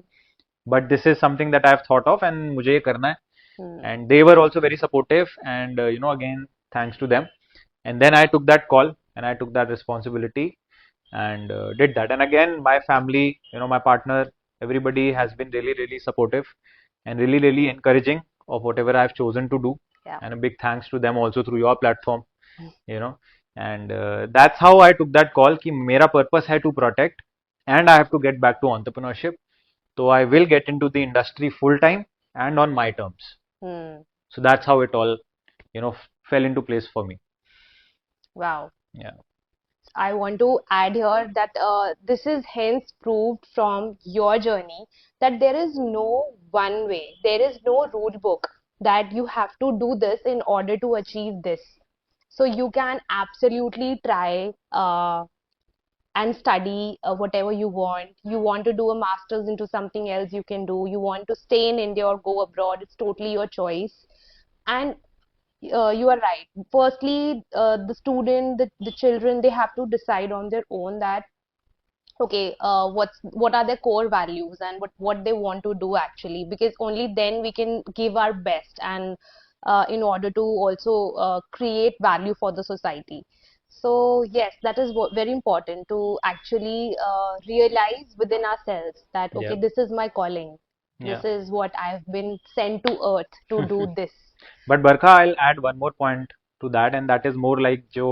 But this is something that I've thought of and मुझे ये करना है.
Hmm.
And they were also very supportive, and again thanks to them. And then I took that call and I took that responsibility and did that. And again, my family, my partner, everybody has been really supportive and really encouraging of whatever I've chosen to do.
Yeah.
And a big thanks to them also through your platform, you know. And that's how I took that call कि मेरा purpose है to protect and I have to get back to entrepreneurship. So I will get into the industry full time and on my terms.
Hmm.
So that's how it all, fell into place for me.
Wow.
Yeah.
I want to add here that this is hence proved from your journey that there is no one way, there is no rule book that you have to do this in order to achieve this. So you can absolutely try and study whatever you want. You want to do a master's into something else, you can do. You want to stay in India or go abroad, it's totally your choice. And you are right. Firstly, the student, the children, they have to decide on their own that okay, what are their core values and what they want to do actually, because only then we can give our best and in order to also create value for the society. So yes, that is very important to actually realize within ourselves that okay,
Yeah.
this is my calling.
Yeah.
This is what I've been sent to earth to do this.
But Barkha, I'll add one more point to that, and that is more like जो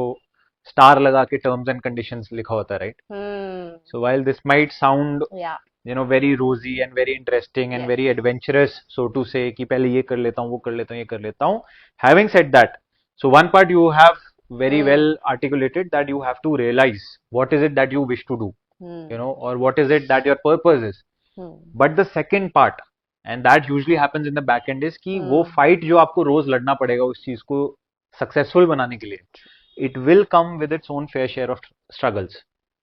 star लगा के terms and conditions लिखा होता है, right?
Hmm.
So while this might sound,
Yeah.
very rosy and very interesting and
Yes.
very adventurous, so to say, कि पहले ये कर लेता हूँ, वो कर लेता हूँ, ये कर लेता हूँ. Having said that, so one part you have very
Hmm.
well articulated, that you have to realize what is it that you wish to do,
Hmm.
or what is it that your purpose is.
Hmm.
But the second part, and that usually happens in the back end, is कि वो
Hmm.
fight जो आपको रोज लड़ना पड़ेगा उस चीज को successful बनाने के लिए, it will come with its own fair share of struggles.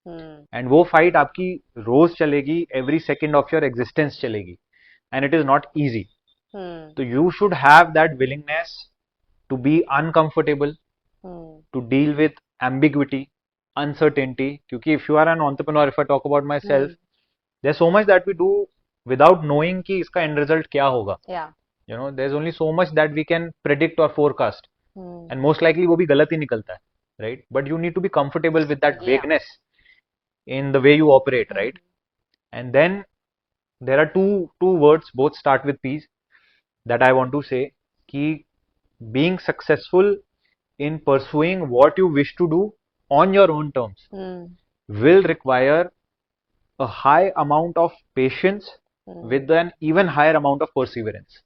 Hmm.
And वो fight आपकी रोज चलेगी, every second of your existence चलेगी, and it is not easy.
Hmm.
So you should have that willingness to be uncomfortable,
Hmm.
to deal with ambiguity, uncertainty. क्योंकि if you are an entrepreneur, if I talk about myself,
Hmm.
there's so much that we do without knowing कि इसका end result क्या होगा.
Yeah.
There's only so much that we can predict or forecast,
Hmm.
and most likely वो भी गलत ही निकलता है, right? But you need to be comfortable with that
Yeah.
vagueness in the way you operate,
Hmm.
right? And then there are two words, both start with P's, that I want to say, कि being successful in pursuing what you wish to do on your own terms
Hmm.
will require a high amount of patience
Hmm.
with an even higher amount of perseverance.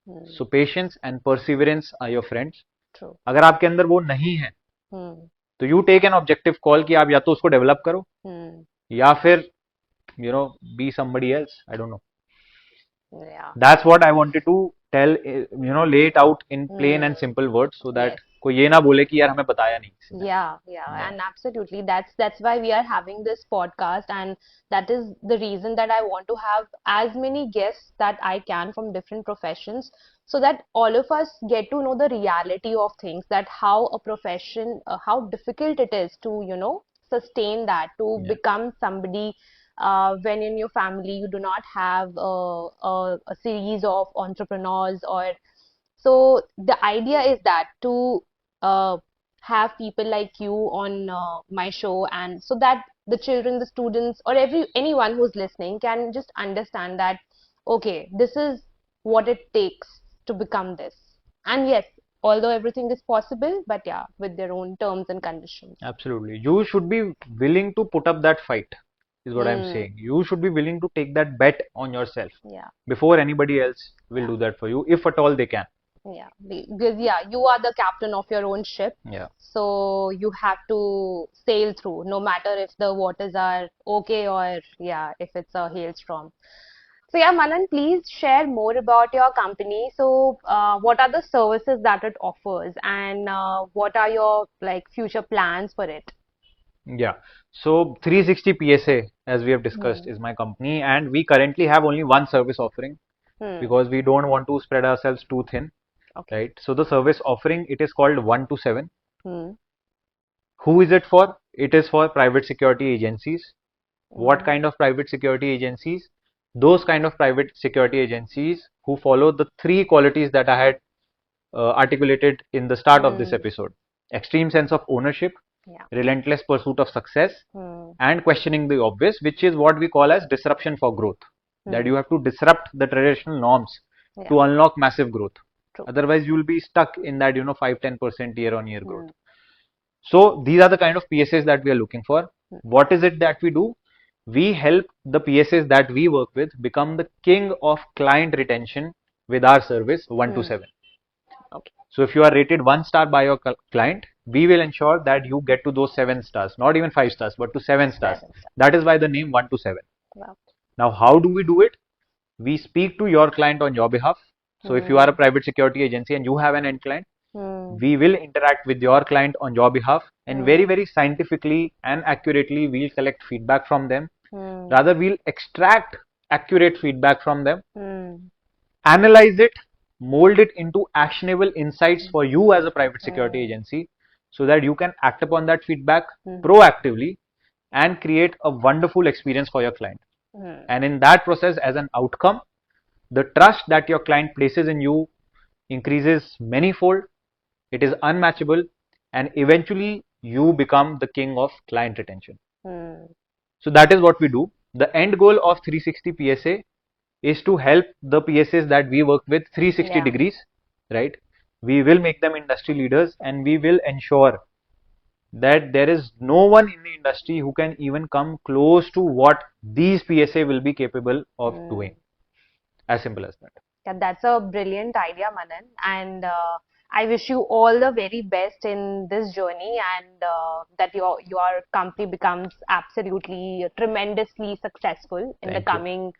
Hmm.
So patience and perseverance are your friends.
True.
अगर आपके अंदर वो नहीं है,
Hmm.
तो you take an objective call कि आप या तो उसको डेवलप करो,
Hmm.
या फिर be somebody else. I don't know.
Yeah.
That's what I wanted to tell, lay it out in plain
Hmm.
and simple words, so that
Yes.
कोई ये ना बोले कि यार हमें बताया नहीं किसी ने.
Yeah,
Yeah.
and absolutely. That's why we are having this podcast, and that is the reason that I want to have as many guests that I can from different professions, so that all of us get to know the reality of things, that how a profession, how difficult it is to, sustain that, to
Yeah.
become somebody when in your family you do not have a series of entrepreneurs. Or so the idea is that to have people like you on my show, and so that the children, the students, or anyone who's listening can just understand that okay, this is what it takes to become this. And yes, although everything is possible, but yeah, with their own terms and conditions.
Absolutely. You should be willing to put up that fight, is what I'm
Hmm.
saying. You should be willing to take that bet on yourself
Yeah.
before anybody else will
Yeah.
do that for you, if at all they can.
Yeah, because yeah, you are the captain of your own ship,
Yeah.
so you have to sail through, no matter if the waters are okay or yeah, if it's a hailstorm. So yeah, Manan, please share more about your company. So, what are the services that it offers, and what are your like future plans for it?
Yeah. So 360 PSA, as we have discussed,
Hmm.
is my company, and we currently have only one service offering
Hmm.
because we don't want to spread ourselves too thin,
Okay.
right? So the service offering, it is called 1 to 7.
Hmm.
Who is it for? It is for private security agencies. What
Hmm.
kind of private security agencies? Those kind of private security agencies who follow the three qualities that I had articulated in the start of this
Hmm.
episode: extreme sense of ownership,
Yeah.
relentless pursuit of success,
Hmm.
and questioning the obvious, which is what we call as disruption for growth. That
Hmm.
you have to disrupt the traditional norms
Yeah.
to unlock massive growth.
True.
Otherwise, you will be stuck in that 5-10% year-on-year growth.
Hmm.
So these are the kind of PSAs that we are looking for.
Hmm.
What is it that we do? We help the PSAs that we work with become the king of client retention with our service 1 to 7.
Okay.
So if you are rated 1 star by your client, we will ensure that you get to those 7 stars, not even 5 stars, but to 7 stars.
7 stars.
That is why the name 1 to 7.
Wow.
Now, how do we do it? We speak to your client on your behalf. So if you are a private security agency and you have an end client,
Hmm.
we will interact with your client on your behalf and very scientifically and accurately we'll collect feedback from them. Rather, we'll extract accurate feedback from them, analyze it, mold it into actionable insights for you as a private security agency, so that you can act upon that feedback proactively and create a wonderful experience for your client. And in that process, as an outcome, the trust that your client places in you increases manyfold. It is unmatchable, and eventually you become the king of client retention. So that is what we do. The end goal of 360 PSA is to help the PSAs that we work with 360 degrees, right? We will make them industry leaders, and we will ensure that there is no one in the industry who can even come close to what these PSA will be capable of doing. As simple as that.
Yeah, that's a brilliant idea, Manan, and I wish you all the very best in this journey, and that your company becomes absolutely tremendously successful in the coming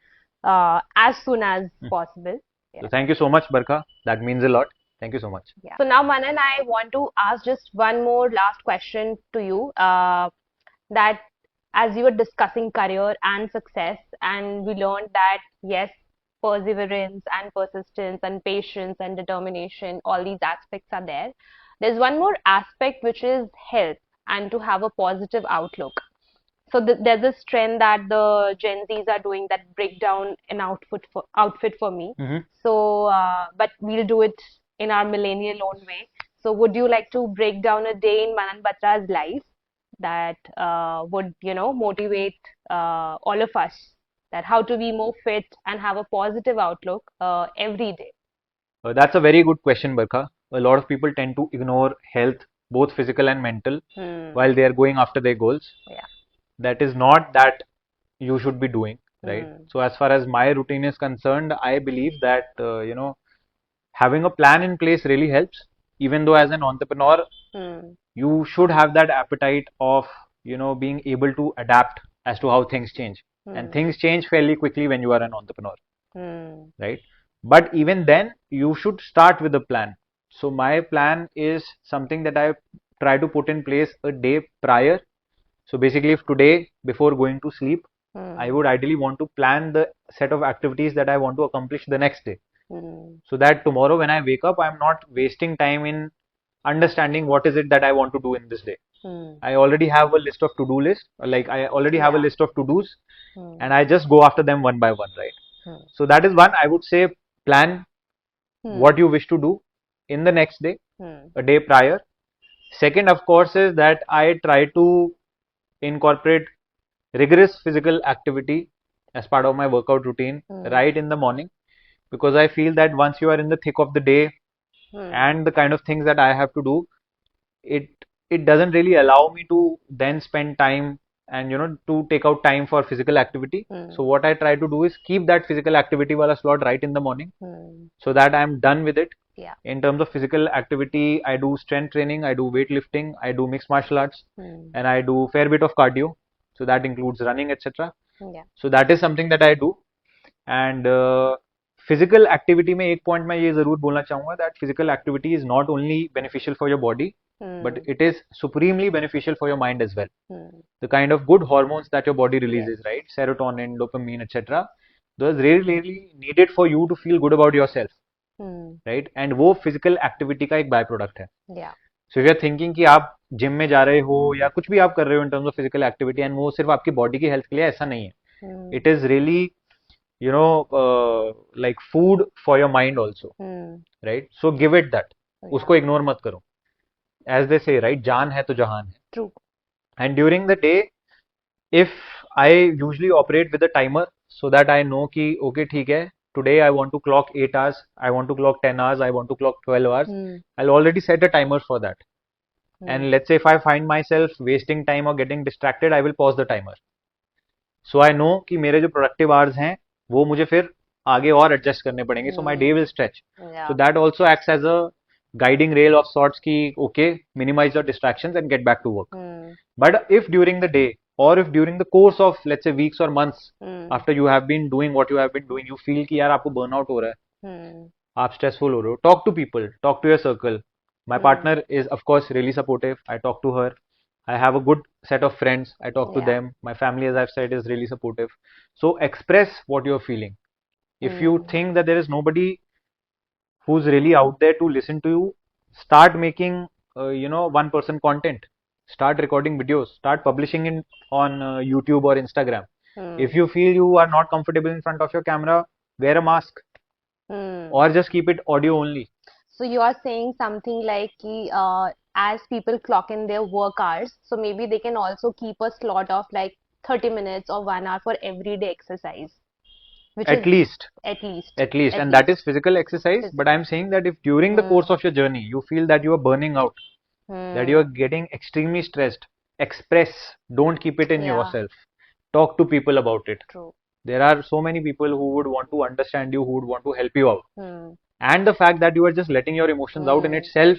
as soon as possible.
So thank you so much, Barkha. That means a lot. Thank you so much.
Yeah. So now, Manan, I want to ask just one more last question to you. That as you were discussing career and success, and we learned that yes, perseverance and persistence and patience and determination, all these aspects are there. There's one more aspect which is health and to have a positive outlook. So there's this trend that the Gen Zs are doing, that break down an outfit for me. So, but we'll do it in our millennial own way. So would you like to break down a day in Manan Batra's life that would, motivate all of us, that how to be more fit and have a positive outlook every day?
That's a very good question, Barkha. A lot of people tend to ignore health, both physical and mental, while they are going after their goals.
Yeah.
That is not that you should be doing, right? So as far as my routine is concerned, I believe that having a plan in place really helps. Even though as an entrepreneur, you should have that appetite of being able to adapt as to how things change, and things change fairly quickly when you are an entrepreneur, right? But even then, you should start with a plan. So my plan is something that I try to put in place a day prior. So basically, if today, before going to sleep, I would ideally want to plan the set of activities that I want to accomplish the next day. So that tomorrow when I wake up, I'm not wasting time in understanding what is it that I want to do in this day. I already have a list of to-do list, like I already have a list of to-dos, and I just go after them one by one, right? So that is one, I would say, plan what you wish to do in the next day, a day prior. Second, of course, is that I try to incorporate rigorous physical activity as part of my workout routine right in the morning, because I feel that once you are in the thick of the day and the kind of things that I have to do, it doesn't really allow me to then spend time and to take out time for physical activity. So what I try to do is keep that physical activity wala slot right in the morning, so that I am done with it. In terms of physical activity, I do strength training, I do weightlifting, I do mixed martial arts, and I do fair bit of cardio. So that includes running, etc. So that is something that I do. And physical activity में एक point मैं ये जरूर बोलना चाहूँगा that physical activity is not only beneficial for your body, but it is supremely beneficial for your mind as well. The kind of good hormones that your body releases, right? Serotonin, dopamine, etc. Those really needed for you to feel good about yourself, right? And वो physical activity का एक by product है. So if you are thinking कि आप gym में जा रहे हो या कुछ भी आप कर रहे हो in terms of physical activity, and वो सिर्फ आपकी बॉडी की हेल्थ के लिए, ऐसा नहीं है. It is really like food for your mind also, right? So give it that. उसको ignore मत करो. As they say, right? जान है तो जहान है.
True.
And during the day, if I usually operate with a timer, so that I know कि okay ठीक है, today I want to clock 8 hours, I want to clock 10 hours, I want to clock 12 hours. I'll already set a timer for that. And let's say if I find myself wasting time or getting distracted, I will pause the timer. So I know कि मेरे जो productive hours हैं, वो मुझे फिर आगे और adjust करने पड़ेंगे. So my day will stretch. So that also acts as a guiding rail of sorts कि okay, minimize your distractions and get back to work. But if during the day, or if during the course of let's say weeks or months after you have been doing what you have been doing, you feel कि यार आपको burnout हो रहा है, आप stressful हो रहे हो, talk to people, talk to your circle. My partner is of course really supportive. I talk to her. I have a good set of friends. I talk to
Yeah.
them. My family, as I've said, is really supportive. So express what you're feeling. If you
Hmm.
think that there is nobody who's really out there to listen to you, start making, 1% content. Start recording videos. Start publishing in on YouTube or Instagram. If
Hmm.
you feel you are not comfortable in front of your camera, wear a mask
Hmm.
or just keep it audio only.
So you are saying something like कि, as people clock in their work hours, so maybe they can also keep a slot of like 30 minutes or 1 hour for everyday exercise, which
At
is
least,
at least,
at least,
at
and that is
least
physical exercise. But
physical.
I'm saying that if during the
Hmm.
course of your journey you feel that you are burning out, that you are
Hmm.
getting extremely stressed, express. Don't keep it in
Yeah,
yourself. Talk to people about it.
true.
There are so many people who would want to understand you, who would want to help you out.
Hmm.
And the fact that you are just letting your emotions out in
Hmm.
itself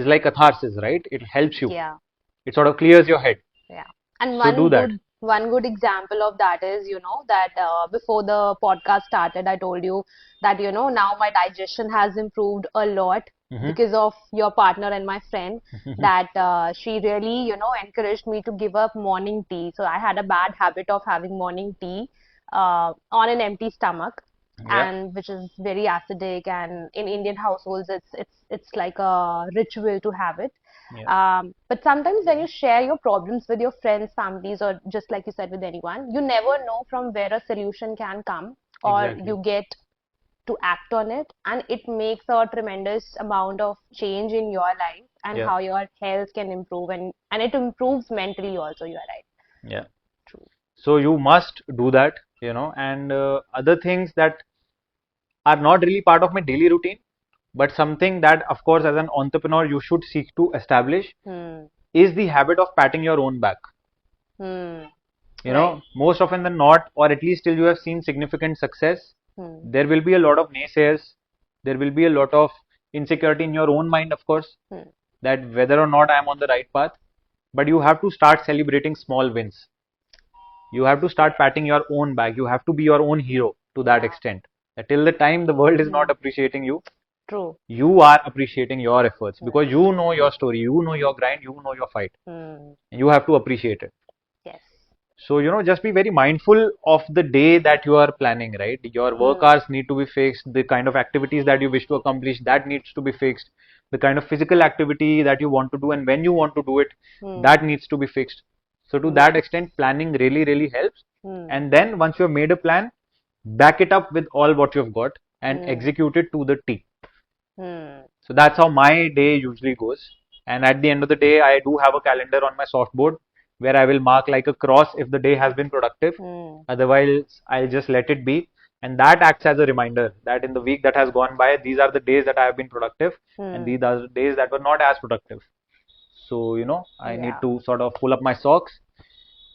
is like catharsis, right? It helps you.
Yeah.
It sort of clears your head.
Yeah. And
So do that.
one good example of that is, that before the podcast started, I told you that, now my digestion has improved a lot
Hmm.
because of your partner and my friend, that she really, encouraged me to give up morning tea. So I had a bad habit of having morning tea on an empty stomach,
Yeah.
and which is very acidic, and in Indian households it's like a ritual to have it.
Yeah.
But sometimes when you share your problems with your friends, families, or just like you said, with anyone, you never know from where a solution can come, or
Exactly.
you get to act on it, and it makes a tremendous amount of change in your life and
Yeah.
how your health can improve, and it improves mentally also. You are right.
Yeah.
True.
So you must do that, and other things that are not really part of my daily routine, but something that, of course, as an entrepreneur, you should seek to establish
Hmm.
is the habit of patting your own back.
Hmm. Right.
Most often than not, or at least till you have seen significant success,
Hmm.
there will be a lot of naysayers. There will be a lot of insecurity in your own mind, of course,
Hmm.
that whether or not I am on the right path. But you have to start celebrating small wins. You have to start patting your own back. You have to be your own hero to that
Yeah.
extent. That till the time the world is not
Hmm.
appreciating you,
True.
you are appreciating your efforts because
Right.
you know your story, you know your grind, you know your fight,
Hmm.
and you have to appreciate it.
Yes.
So, just be very mindful of the day that you are planning, right? Your work
Hmm.
hours need to be fixed, the kind of activities that you wish to accomplish, that needs to be fixed, the kind of physical activity that you want to do and when you want to do it, that
Hmm.
needs to be fixed. So, to that
Yes.
extent, planning really, really helps.
Hmm.
And then, once you have made a plan, back it up with all what you've got and
Hmm.
execute it to the T.
Hmm.
So that's how my day usually goes. And at the end of the day, I do have a calendar on my softboard where I will mark like a cross if the day has been productive.
Hmm.
Otherwise, I'll just let it be. And that acts as a reminder that in the week that has gone by, these are the days that I have been productive and
Hmm.
these are the days that were not as productive. So, I need
Yeah.
to sort of pull up my socks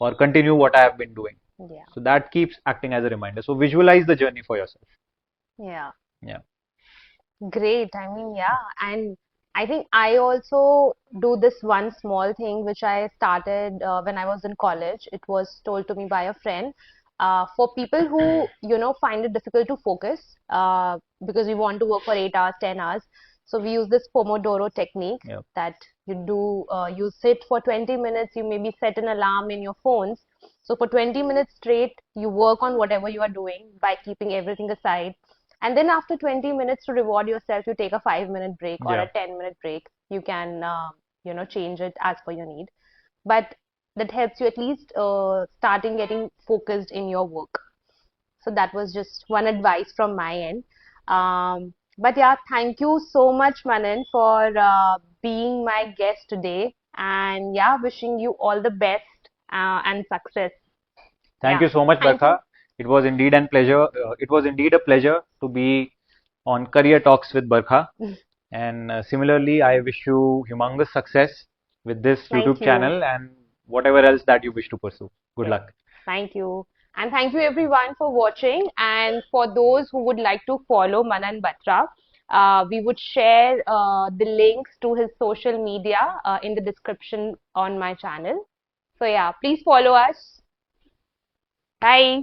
or continue what I have been doing.
Yeah.
So that keeps acting as a reminder. So visualize the journey for yourself.
Yeah.
Yeah.
Great. I mean, yeah. And I think I also do this one small thing which I started when I was in college. It was told to me by a friend. For people who, find it difficult to focus because we want to work for 8 hours, 10 hours. So we use this Pomodoro technique
Yeah.
that you sit for 20 minutes, you maybe set an alarm in your phones. So for 20 minutes straight, you work on whatever you are doing by keeping everything aside, and then after 20 minutes to reward yourself, you take a 5-minute break or
Yeah.
a 10-minute break. You can, change it as per your need. But that helps you at least starting getting focused in your work. So that was just one advice from my end. But yeah, thank you so much, Manan, for being my guest today. And yeah, wishing you all the best and success.
Thank
Yeah,
you so much,
thank you.
Barkha. It was indeed an pleasure. It was indeed a pleasure to be on Career Talks with Barkha. And similarly, I wish you humongous success with this
Thank
YouTube
you.
channel and whatever else that you wish to pursue. Good
Yes,
luck.
thank you. And thank you everyone for watching. And for those who would like to follow Manan Batra, we would share the links to his social media in the description on my channel. So yeah, please follow us. Bye.